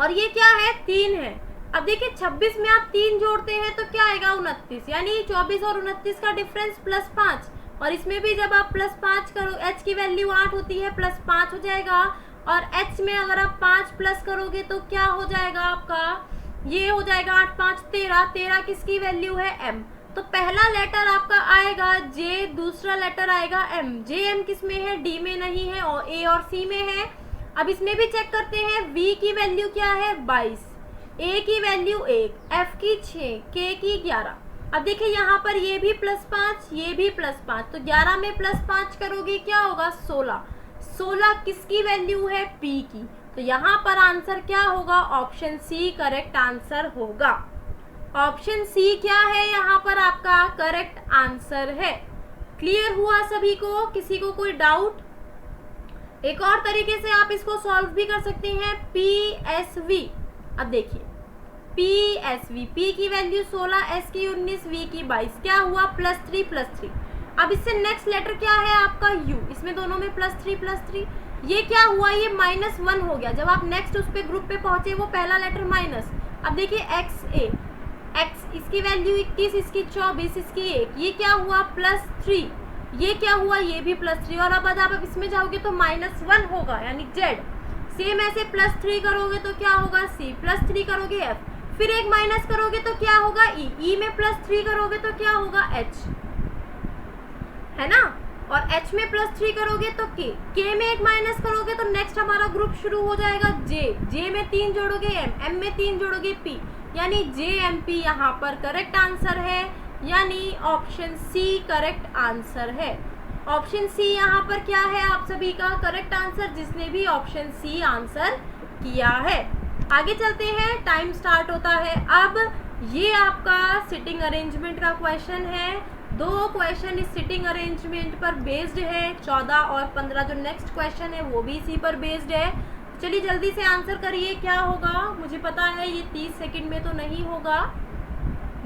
और ये क्या है, 3 है। अब देखिए 26 में आप 3 जोड़ते हैं तो क्या आएगा, 29। यानी 24 और 29 का डिफरेंस +5। और इसमें भी जब आप +5 करो, h की वैल्यू 8 होती है, +5 हो जाएगा। और h में अगर आप 5 प्लस करोगे तो क्या हो जाएगा आपका, ये हो जाएगा 8, 5, 13। 13 किसकी वैल्यू है, m। तो पहला लेटर आपका आएगा J, दूसरा लेटर आएगा M। J, M किस में है, D में नहीं है और A और C में है। अब इसमें भी चेक करते हैं, V की वैल्यू क्या है, 22, A की वैल्यू 1, F की 6, K की 11। अब देखिए यहाँ पर ये भी +5, ये भी +5, तो 11 में +5 करोगे क्या होगा, 16। 16 किसकी वैल्यू है, P की। तो यहाँ पर आंसर क्या होगा, ऑप्शन सी करेक्ट आंसर होगा। ऑप्शन सी क्या है, यहाँ पर आपका करेक्ट आंसर है। क्लियर हुआ सभी को, किसी को कोई डाउट? एक और तरीके से आप इसको सॉल्व भी कर सकते हैं, PSV। अब देखिए PSV, P की वैल्यू 16, S की 19, V की 22, क्या हुआ, +3 +3। अब इससे नेक्स्ट लेटर क्या है आपका U, इसमें दोनों में +3 +3, ये क्या हुआ, ये -1 हो गया। जब आप नेक्स्ट उस पे ग्रुप पे पहुंचे वो पहला लेटर माइनस। अब देखिए XA, X इसकी वैल्यू 21, इसकी 24, इसकी 1, ये क्या हुआ, +3, ये क्या हुआ, ये भी +3। और अब आप इसमें जाओगे तो -1 होगा यानी Z। सेम ऐसे +3 करोगे तो क्या होगा, C, +3 करोगे F, फिर एक माइनस करोगे तो क्या होगा, E में +3 करोगे तो क्या होगा, H, है ना। और H में +3 करोगे तो K में एक माइनस करोगे तो नेक्स्ट हमारा ग्रुप शुरू हो जाएगा J में 3 जोड़ोगे M में 3 जोड़ोगे P, यानी JMP यहाँ पर करेक्ट आंसर है, यानी ऑप्शन सी करेक्ट आंसर है। ऑप्शन सी यहाँ पर क्या है आप सभी का करेक्ट आंसर, जिसने भी ऑप्शन सी आंसर किया है। आगे चलते हैं, टाइम स्टार्ट होता है। अब ये आपका सिटिंग अरेंजमेंट का क्वेश्चन है। 2 क्वेश्चन इस सिटिंग अरेंजमेंट पर बेस्ड है, 14 और 15 जो नेक्स्ट क्वेश्चन है वो भी इसी पर बेस्ड है। चलिए जल्दी से आंसर करिए, क्या होगा। मुझे पता है ये 30 सेकंड में तो नहीं होगा,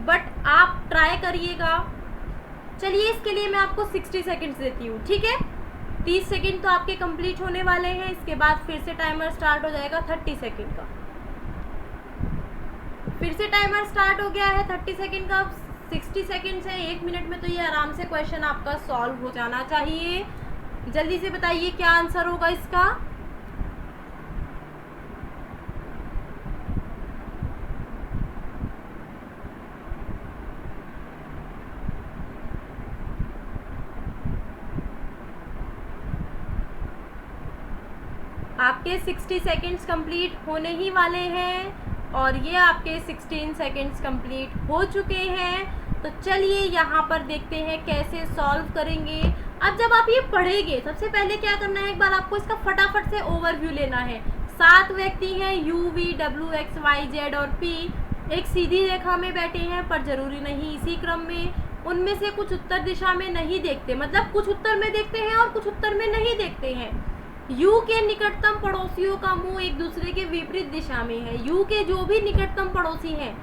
बट आप ट्राई करिएगा। चलिए इसके लिए मैं आपको 60 सेकंड्स देती हूँ, ठीक है। 30 सेकंड तो आपके कंप्लीट होने वाले हैं, इसके बाद फिर से टाइमर स्टार्ट हो जाएगा 30 सेकंड का। फिर से टाइमर स्टार्ट हो गया है 30 सेकंड का। 60 सेकंड्स है, 1 मिनट में तो ये आराम से क्वेश्चन आपका सॉल्व हो जाना चाहिए। जल्दी से बताइए क्या आंसर होगा इसका। आपके 60 सेकंड्स कंप्लीट होने ही वाले हैं और ये आपके 16 सेकंड्स कंप्लीट हो चुके हैं। तो चलिए यहाँ पर देखते हैं कैसे सॉल्व करेंगे। अब जब आप ये पढ़ेंगे सबसे पहले क्या करना है, एक बार आपको इसका फटाफट से ओवरव्यू लेना है। 7 व्यक्ति हैं, U, V, W, X, Y, Z और P एक सीधी रेखा में बैठे हैं, पर जरूरी नहीं इसी क्रम में। उनमें से कुछ उत्तर दिशा में नहीं देखते, मतलब कुछ उत्तर में देखते हैं और कुछ उत्तर में नहीं देखते हैं। U के निकटतम पड़ोसियों का मुंह एक दूसरे के विपरीत दिशा में है। U के जो भी निकटतम पड़ोसी हैं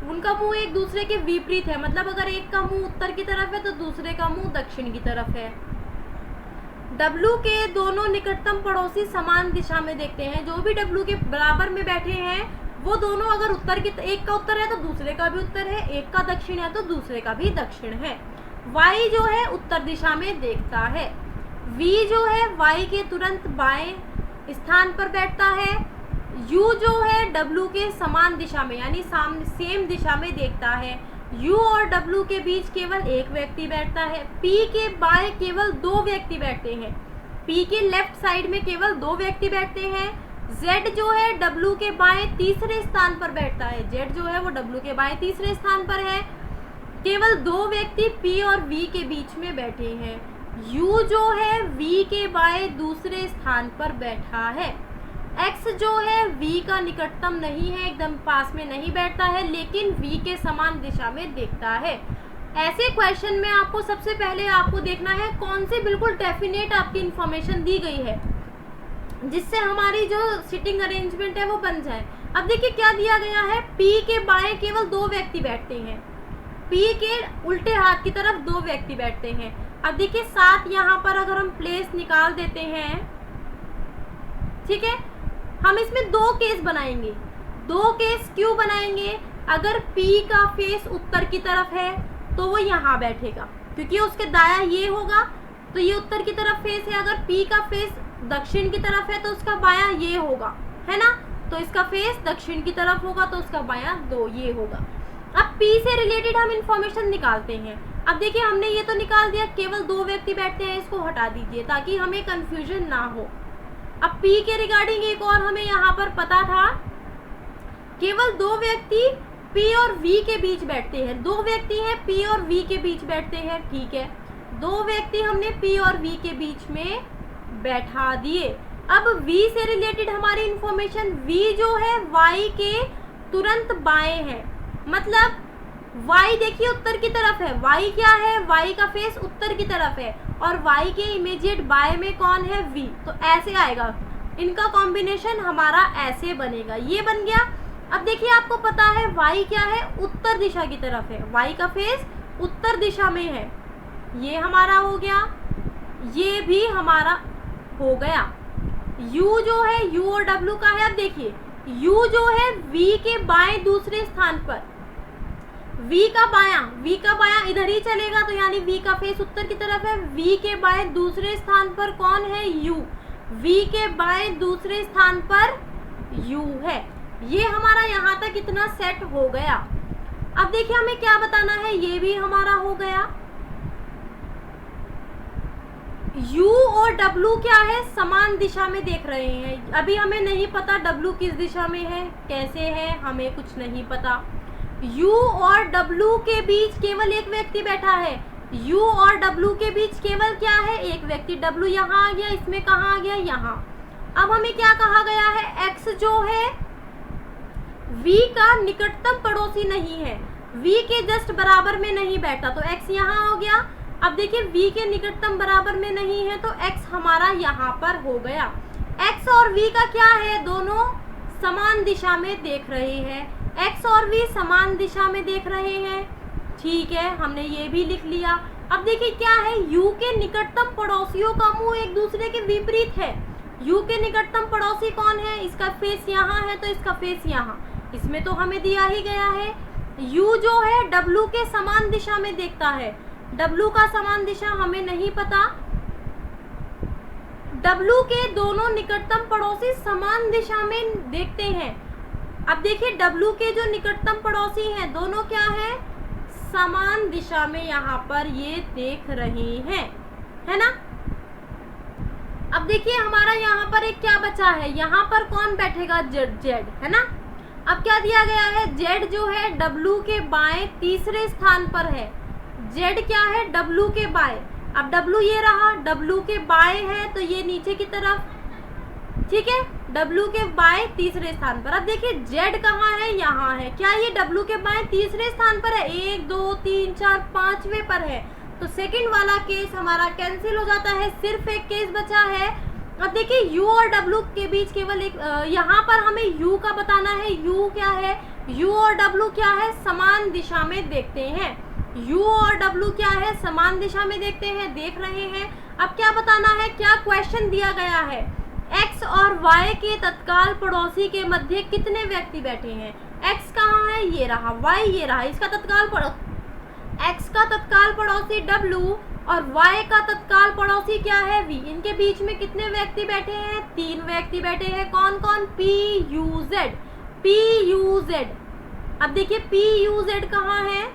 उनका मुंह एक दूसरे के विपरीत है, मतलब अगर एक का मुंह उत्तर की तरफ है तो दूसरे का मुंह दक्षिण की तरफ है। W के दोनों निकटतम पड़ोसी समान दिशा में देखते हैं। जो भी W के बराबर में बैठे हैं वो दोनों अगर उत्तर की, एक का उत्तर है तो दूसरे का भी उत्तर है, एक का दक्षिण है तो दूसरे का भी दक्षिण है। Y जो है उत्तर दिशा में देखता है। V जो है Y के तुरंत बाएं स्थान पर बैठता है। U जो है W के समान दिशा में यानी सेम दिशा में देखता है। U और W के बीच केवल एक व्यक्ति बैठता है। P के बाएं केवल 2 व्यक्ति बैठते हैं। P के लेफ्ट साइड में केवल 2 व्यक्ति बैठते हैं। Z जो है W के बाएं तीसरे स्थान पर बैठता है। Z जो है वो W के बाएं तीसरे स्थान पर है। केवल 2 व्यक्ति P और V के बीच में बैठे हैं। U जो है V के बाएं दूसरे स्थान पर बैठा है। x जो है v का निकटतम नहीं है, एकदम पास में नहीं बैठता है, लेकिन v के समान दिशा में देखता है। ऐसे क्वेश्चन में आपको सबसे पहले आपको देखना है कौन सी बिल्कुल डेफिनेट आपकी इंफॉर्मेशन दी गई है जिससे हमारी जो सिटिंग अरेंजमेंट है वो बन जाए। अब देखिए क्या दिया गया है, P के बाएं केवल 2 व्यक्ति बैठते हैं, P के उल्टे हाथ की तरफ 2 व्यक्ति बैठते हैं। अब देखिए साथ यहाँ पर अगर हम प्लेस निकाल देते हैं, ठीक है, हम इसमें 2 केस बनाएंगे। 2 केस क्यों बनाएंगे? अगर P का फेस उत्तर की तरफ है तो वो यहाँ बैठेगा, क्योंकि उसके दाया ये होगा तो ये उत्तर की तरफ फेस है। अगर P का फेस दक्षिण की तरफ है तो उसका बायां ये होगा, है ना, तो इसका फेस दक्षिण की तरफ होगा तो उसका बायां ये होगा। अब P से रिलेटेड हम इंफॉर्मेशन निकालते हैं। अब देखिए हमने ये तो निकाल दिया, केवल 2 व्यक्ति बैठते हैं, इसको हटा दीजिए ताकि हमें कंफ्यूजन ना हो। अब P के रिगार्डिंग एक और हमें यहाँ पर पता था, केवल 2 व्यक्ति P और V के बीच बैठते हैं। 2 व्यक्ति हैं P और V के बीच बैठते हैं, ठीक है, 2 व्यक्ति हमने P और V के बीच में बैठा दिए। अब V से रिलेटेड हमारी इंफॉर्मेशन, V जो है Y के तुरंत बाएं है, मतलब Y देखिए उत्तर की तरफ है, Y क्या है, Y का फेस उत्तर की तरफ है और Y के इमीडिएट बाएं में कौन है, V, तो ऐसे आएगा, इनका कॉम्बिनेशन हमारा ऐसे बनेगा, ये बन गया। अब देखिए आपको पता है Y क्या है, उत्तर दिशा की तरफ है, Y का फेस उत्तर दिशा में है, ये हमारा हो गया, ये भी हमारा हो गया। U जो है U और W का है। अब देखिए U जो है V के बाएं दूसरे स्थान पर, V का बायां इधर ही चलेगा, तो यानी V का फेस उत्तर की तरफ है, V के बाएं दूसरे स्थान पर कौन है, U, V के बाएं दूसरे स्थान पर U है। ये हमारा यहाँ तक इतना सेट हो गया। अब देखिए हमें क्या बताना है, ये भी हमारा हो गया। U और W क्या है, समान दिशा में देख रहे हैं। अभी हमें नहीं पता W किस दिशा में है, कैसे है, हमें कुछ नहीं पता। U और W के बीच केवल एक व्यक्ति बैठा है, U और W के बीच केवल क्या है, एक व्यक्ति। W यहाँ आ गया, इसमें कहाँ आ गया, यहाँ। अब हमें क्या कहा गया है, X जो है V का निकटतम पड़ोसी नहीं है, V के जस्ट बराबर में नहीं बैठा, तो X यहाँ हो गया। अब देखिए V के निकटतम बराबर में नहीं है तो X हमारा यहाँ पर हो गया। X और V का क्या है, दोनों समान दिशा में देख रहे हैं, X और V समान दिशा में देख रहे हैं, ठीक है, हमने ये भी लिख लिया। अब देखिए क्या है, U के निकटतम पड़ोसियों का मुंह एक दूसरे के विपरीत है। U के निकटतम पड़ोसी कौन है, इसका फेस यहाँ है तो इसका फेस यहाँ, इसमें तो हमें दिया ही गया है। U जो है W के समान दिशा में देखता है, W का समान दिशा हमें नहीं पता। W के दोनों निकटतम पड़ोसी समान दिशा में देखते हैं। अब देखिए W के जो निकटतम पड़ोसी हैं दोनों क्या है, समान दिशा में यहाँ पर ये देख रहे हैं, है ना। अब देखिए हमारा यहाँ पर एक क्या बचा है, यहाँ पर कौन बैठेगा, Z, है ना। अब क्या दिया गया है, Z जो है W के बाएं तीसरे स्थान पर है, Z क्या है, W के बाएं। अब W ये रहा, W के बाएं है तो ये नीचे की तरफ, ठीक है, W के बाएं तीसरे स्थान पर। अब देखिए Z कहाँ है, यहाँ है, क्या ये W के बाएं तीसरे स्थान पर है, 1 2 3 4 5वें पर है, तो सेकंड वाला केस हमारा कैंसिल हो जाता है, सिर्फ एक केस बचा है। अब देखिए U और W के बीच केवल एक, यहाँ पर हमें U का बताना है, U क्या है, U और W क्या है, समान दिशा में देखते हैं, U और W क्या है, समान दिशा में देखते हैं, देख रहे हैं। अब क्या बताना है, क्या क्वेश्चन दिया गया है, X और Y के तत्काल पड़ोसी के मध्य कितने व्यक्ति बैठे हैं। X कहाँ है, ये रहा, Y ये रहा, इसका तत्काल X का तत्काल पड़ोसी W और Y का तत्काल पड़ोसी क्या है, V। इनके बीच में कितने व्यक्ति बैठे हैं, 3 व्यक्ति बैठे हैं, कौन कौन, P U Z। अब देखिए P U Z कहाँ है,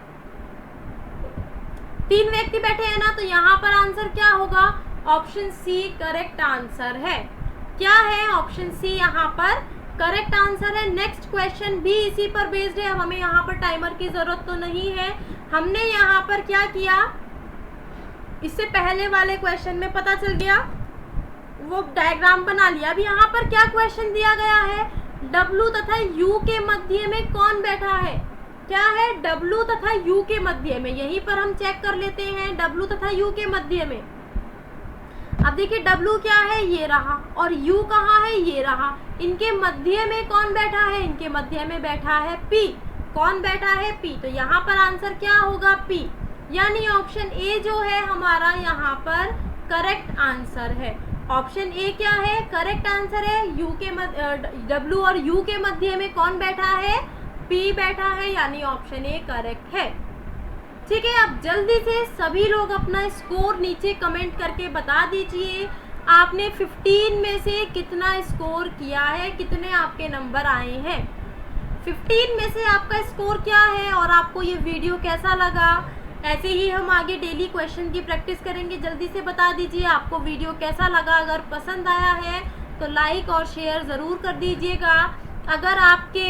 3 व्यक्ति बैठे हैं ना, तो यहाँ पर आंसर क्या होगा, ऑप्शन सी करेक्ट आंसर है। क्या है, ऑप्शन सी यहाँ पर करेक्ट आंसर है। नेक्स्ट क्वेश्चन भी इसी पर बेस्ड है, हमें यहाँ पर टाइमर की जरूरत तो नहीं है। हमने यहाँ पर क्या किया, इससे पहले वाले क्वेश्चन में पता चल गया, वो डायग्राम बना लिया। अब यहाँ पर क्या क्वेश्चन दिया गया है, W तथा U के मध्य में कौन बैठा है। क्या है, W तथा U के मध्य में। यहीं पर हम चेक कर लेते हैं W तथा U के मध्य में। अब देखिए W क्या है, ये रहा, और U कहाँ है, ये रहा। इनके मध्य में कौन बैठा है, इनके मध्य में बैठा है P। कौन बैठा है, P। तो यहाँ पर आंसर क्या होगा, P। यानी ऑप्शन ए जो है हमारा यहाँ पर करेक्ट आंसर है। ऑप्शन ए क्या है, करेक्ट आंसर है। W और U के मध्य में कौन बैठा है, P बैठा है, यानी ऑप्शन ए करेक्ट है। ठीक है, अब जल्दी से सभी लोग अपना स्कोर नीचे कमेंट करके बता दीजिए, आपने 15 में से कितना स्कोर किया है, कितने आपके नंबर आए हैं। 15 में से आपका स्कोर क्या है और आपको ये वीडियो कैसा लगा। ऐसे ही हम आगे डेली क्वेश्चन की प्रैक्टिस करेंगे। जल्दी से बता दीजिए आपको वीडियो कैसा लगा। अगर पसंद आया है तो लाइक और शेयर ज़रूर कर दीजिएगा। अगर आपके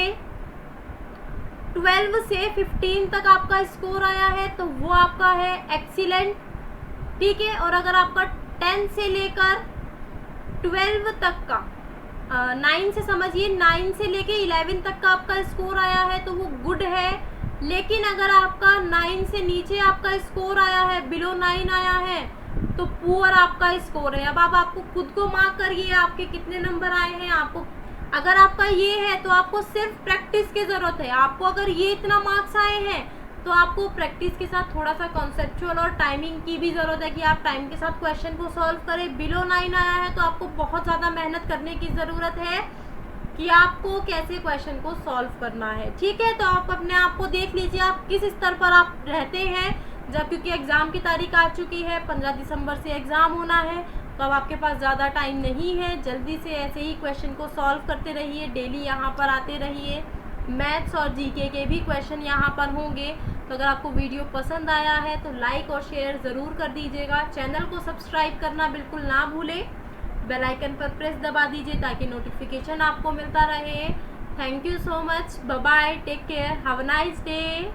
12 से 15 तक आपका स्कोर आया है तो वो आपका है एक्सीलेंट। ठीक है, और अगर आपका 10 से लेकर 12 तक का 9 से समझिए 9 से लेके 11 तक का आपका स्कोर आया है तो वो गुड है। लेकिन अगर आपका 9 से नीचे आपका स्कोर आया है, बिलो 9 आया है, तो पुअर आपका स्कोर है। अब आप आपको खुद को मार्क करिए आपके कितने नंबर आए हैं। आपको अगर आपका ये है तो आपको सिर्फ प्रैक्टिस की ज़रूरत है। आपको अगर ये इतना मार्क्स आए हैं तो आपको प्रैक्टिस के साथ थोड़ा सा कॉन्सेप्चुअल और टाइमिंग की भी ज़रूरत है कि आप टाइम के साथ क्वेश्चन को सॉल्व करें। बिलो 9 आया है तो आपको बहुत ज़्यादा मेहनत करने की ज़रूरत है कि आपको कैसे क्वेश्चन को सॉल्व करना है। ठीक है, तो आप अपने आप को देख लीजिए आप किस स्तर पर आप रहते हैं। जब क्योंकि एग्ज़ाम की तारीख आ चुकी है, 15 दिसंबर से एग्ज़ाम होना है, तो अब आपके पास ज़्यादा टाइम नहीं है। जल्दी से ऐसे ही क्वेश्चन को सॉल्व करते रहिए, डेली यहाँ पर आते रहिए। मैथ्स और जीके के भी क्वेश्चन यहाँ पर होंगे। तो अगर आपको वीडियो पसंद आया है तो लाइक और शेयर ज़रूर कर दीजिएगा। चैनल को सब्सक्राइब करना बिल्कुल ना भूलें। बेल आइकन पर प्रेस दबा दीजिए ताकि नोटिफिकेशन आपको मिलता रहे। Thank you so much, bye bye, take care, have a nice day.